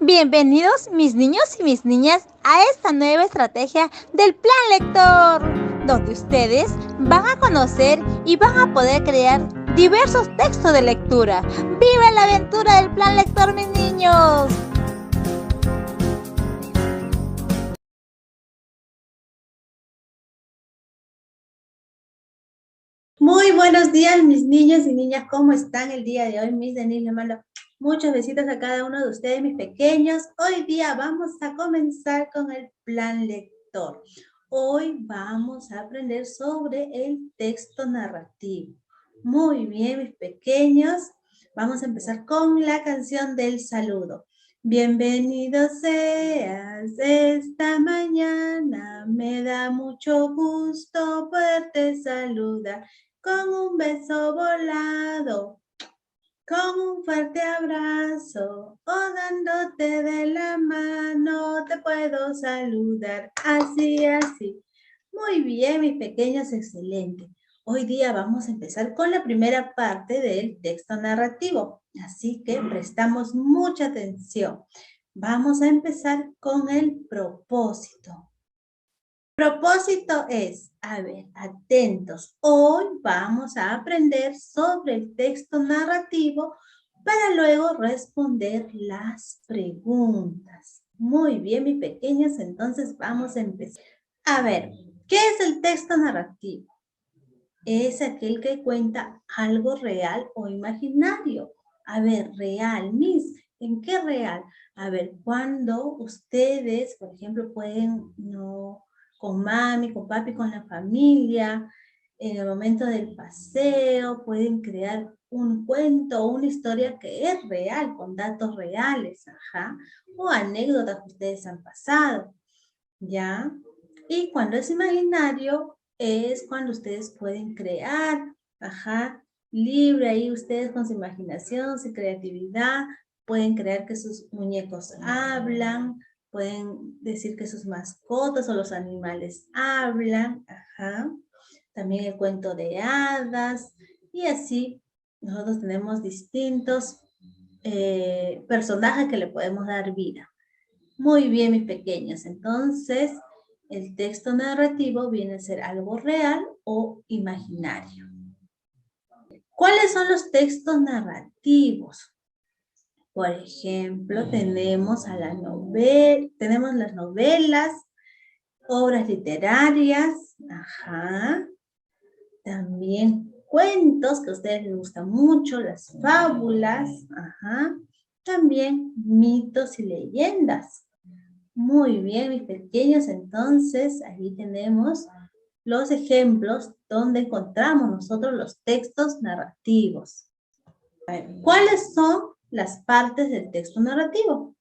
Bienvenidos mis niños y mis niñas a esta nueva estrategia del Plan Lector, donde ustedes van a conocer y van a poder crear diversos textos de lectura. ¡Viva la aventura del Plan Lector, mis niños! Muy buenos días, mis niños y niñas. ¿Cómo están el día de hoy? Miss Denise le mando muchos besitos a cada uno de ustedes, mis pequeños. Hoy día vamos a comenzar con el plan lector. Hoy vamos a aprender sobre el texto narrativo. Muy bien, mis pequeños. Vamos a empezar con la canción del saludo. Bienvenido seas esta mañana, me da mucho gusto poderte saludar. Con un beso volado, con un fuerte abrazo, o dándote de la mano, te puedo saludar, así, así. Muy bien, mis pequeños, excelente. Hoy día vamos a empezar con la primera parte del texto narrativo, así que prestamos mucha atención. Vamos a empezar con el propósito. Propósito es, a ver, atentos. Hoy vamos a aprender sobre el texto narrativo para luego responder las preguntas. Muy bien, mis pequeños, entonces vamos a empezar. A ver, ¿qué es el texto narrativo? Es aquel que cuenta algo real o imaginario. A ver, real, Miss, ¿en qué real? A ver, cuando ustedes, por ejemplo, pueden, no, con mami, con papi, con la familia, en el momento del paseo, pueden crear un cuento o una historia que es real, con datos reales, ajá, o anécdotas que ustedes han pasado, ¿ya? Y cuando es imaginario, es cuando ustedes pueden crear, ajá, libre ahí ustedes con su imaginación, su creatividad, pueden crear que sus muñecos hablan, pueden decir que sus mascotas o los animales hablan, ajá. También el cuento de hadas, y así nosotros tenemos distintos personajes que le podemos dar vida. Muy bien, mis pequeños. Entonces, el texto narrativo viene a ser algo real o imaginario. ¿Cuáles son los textos narrativos? Por ejemplo, tenemos tenemos las novelas, obras literarias, ajá. También cuentos que a ustedes les gustan mucho, las fábulas, ajá. También mitos y leyendas. Muy bien, mis pequeños, entonces ahí tenemos los ejemplos donde encontramos nosotros los textos narrativos. ¿Cuáles son las partes del texto narrativo?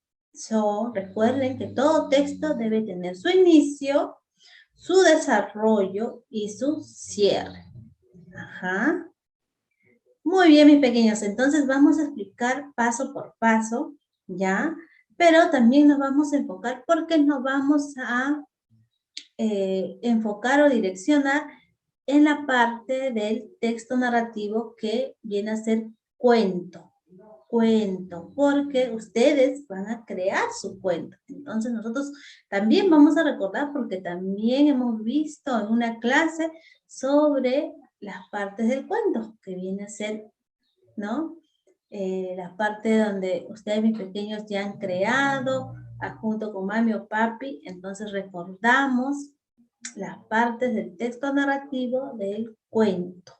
Recuerden que todo texto debe tener su inicio, su desarrollo y su cierre. Ajá. Muy bien, mis pequeños, entonces vamos a explicar paso por paso, ¿ya? Pero también nos vamos a enfocar porque nos vamos a enfocar o direccionar en la parte del texto narrativo que viene a ser cuento, porque ustedes van a crear su cuento. Entonces nosotros también vamos a recordar porque también hemos visto en una clase sobre las partes del cuento, que viene a ser, ¿no? La parte donde ustedes, mis pequeños, ya han creado, junto con mami o papi, entonces recordamos las partes del texto narrativo del cuento.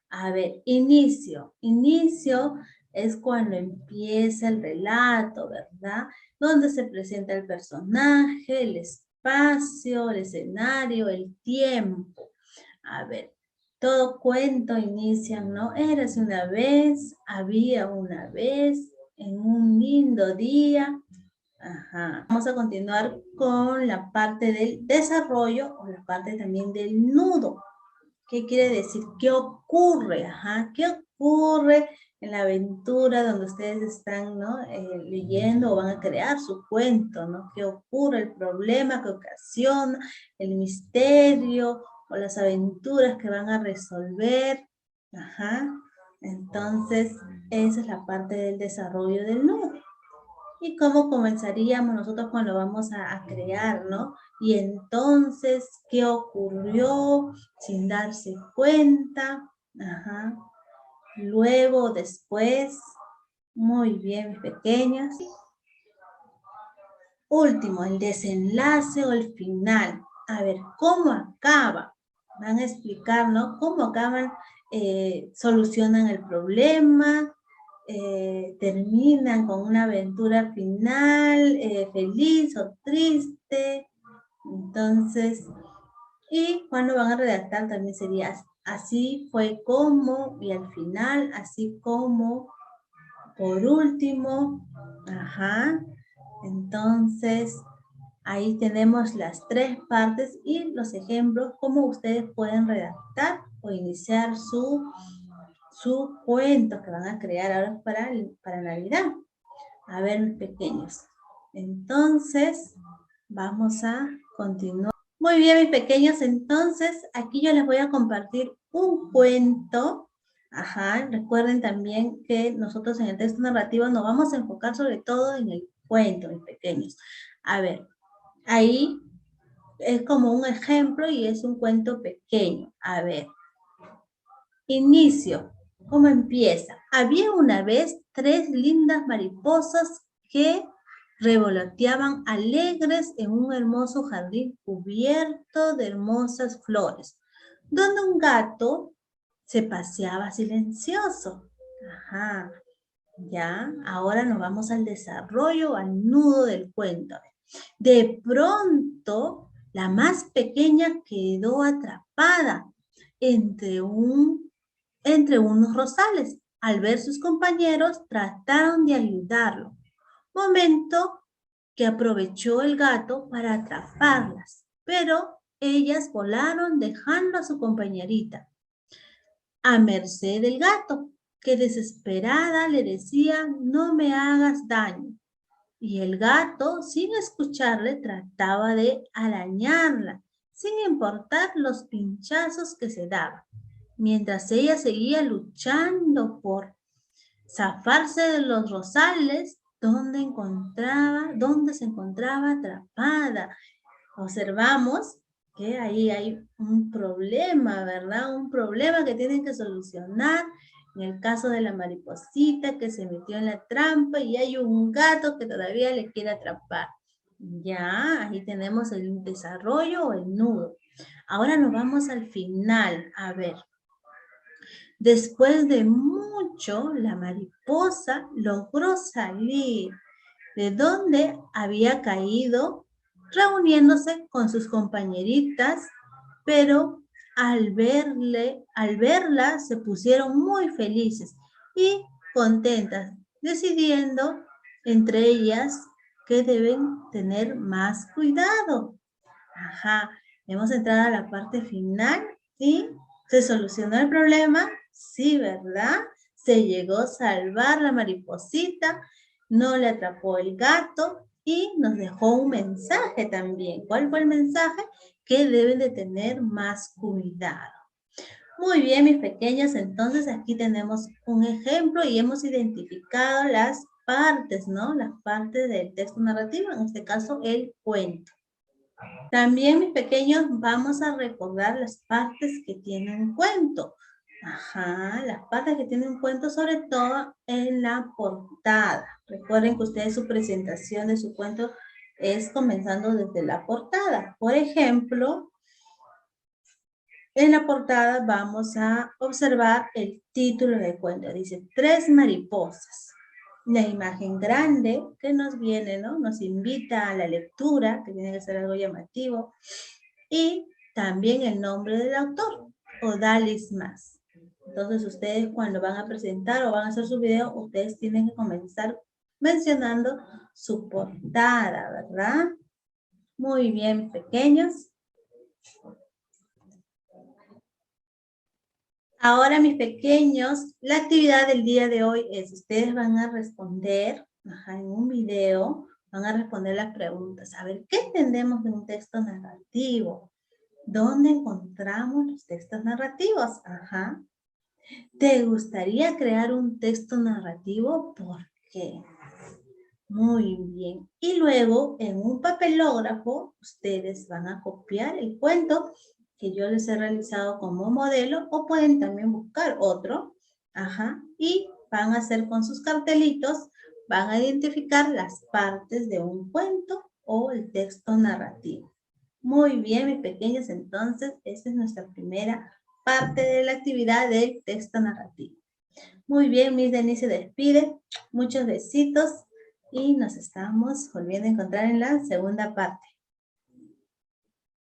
A ver, inicio. Inicio es cuando empieza el relato, ¿verdad? Donde se presenta el personaje, el espacio, el escenario, el tiempo. A ver, todo cuento inicia, ¿no? Érase una vez, había una vez, en un lindo día. Ajá. Vamos a continuar con la parte del desarrollo o la parte también del nudo. ¿Qué quiere decir? ¿Qué ocurre? Ajá. ¿Qué ocurre en la aventura donde ustedes están, ¿no? Leyendo o van a crear su cuento, ¿no? ¿Qué ocurre? El problema que ocasiona, el misterio o las aventuras que van a resolver. Ajá. Entonces, esa es la parte del desarrollo del nudo. y cómo comenzaríamos nosotros cuando vamos a crear, ¿no? Y entonces, ¿qué ocurrió sin darse cuenta? Ajá. Luego, después, muy bien, mis pequeños. Último, el desenlace o el final. A ver, ¿cómo acaba? Van a explicar, ¿no? ¿Cómo acaban? Solucionan el problema, terminan con una aventura final, feliz o triste. Entonces, y cuando van a redactar también sería así fue como, y al final, así como, por último, ajá. Entonces, ahí tenemos las tres partes y los ejemplos, cómo ustedes pueden redactar o iniciar su cuento que van a crear ahora para Navidad. A ver, mis pequeños. Entonces, vamos a continuar. Muy bien, mis pequeños. Entonces, aquí yo les voy a compartir un cuento. Ajá, recuerden también que nosotros en el texto narrativo nos vamos a enfocar sobre todo en el cuento, mis pequeños. A ver, ahí es como un ejemplo y es un cuento pequeño. A ver, inicio. ¿Cómo empieza? Había una vez 3 lindas mariposas que revoloteaban alegres en un hermoso jardín cubierto de hermosas flores, donde un gato se paseaba silencioso. Ajá, ya, ahora nos vamos al desarrollo, al nudo del cuento. De pronto, la más pequeña quedó atrapada entre unos rosales. Al ver sus compañeros, trataron de ayudarlo. Momento que aprovechó el gato para atraparlas, pero ellas volaron dejando a su compañerita a merced del gato, que desesperada le decía, no me hagas daño. Y el gato, sin escucharle, trataba de arañarla, sin importar los pinchazos que se daban, mientras ella seguía luchando por zafarse de los rosales donde se encontraba atrapada. Observamos que ahí hay un problema, ¿verdad? Un problema que tienen que solucionar. En el caso de la mariposita que se metió en la trampa y hay un gato que todavía le quiere atrapar. Ya, ahí tenemos el desarrollo o el nudo. Ahora nos vamos al final. A ver. Después de mucho, la mariposa logró salir de donde había caído, reuniéndose con sus compañeritas, pero al verla se pusieron muy felices y contentas, decidiendo entre ellas que deben tener más cuidado. Ajá, hemos entrado a la parte final y se solucionó el problema. Sí, ¿verdad? Se llegó a salvar la mariposita, no le atrapó el gato y nos dejó un mensaje también. ¿Cuál fue el mensaje? Que deben de tener más cuidado. Muy bien, mis pequeños, entonces aquí tenemos un ejemplo y hemos identificado las partes, ¿no? Las partes del texto narrativo, en este caso el cuento. También, mis pequeños, vamos a recordar las partes que tienen un cuento. Ajá, las partes que tienen un cuento, sobre todo en la portada. Recuerden que ustedes su presentación de su cuento es comenzando desde la portada. Por ejemplo, en la portada vamos a observar el título del cuento. Dice, 3 mariposas. La imagen grande que nos viene, ¿no? Nos invita a la lectura, que tiene que ser algo llamativo. Y también el nombre del autor, Odalis Mas. Entonces, ustedes cuando van a presentar o van a hacer su video, ustedes tienen que comenzar mencionando su portada, ¿verdad? Muy bien, pequeños. Ahora, mis pequeños, la actividad del día de hoy es, ustedes van a responder, en un video, van a responder las preguntas. A ver, ¿qué entendemos de un texto narrativo? ¿Dónde encontramos los textos narrativos? Ajá. ¿Te gustaría crear un texto narrativo? ¿Por qué? Muy bien. Y luego, en un papelógrafo, ustedes van a copiar el cuento que yo les he realizado como modelo o pueden también buscar otro. Ajá. Y van a hacer con sus cartelitos, van a identificar las partes de un cuento o el texto narrativo. Muy bien, mis pequeños. Entonces, esta es nuestra primera parte de la actividad del texto narrativo. Muy bien, Miss Denise se despide. Muchos besitos y nos estamos volviendo a encontrar en la segunda parte.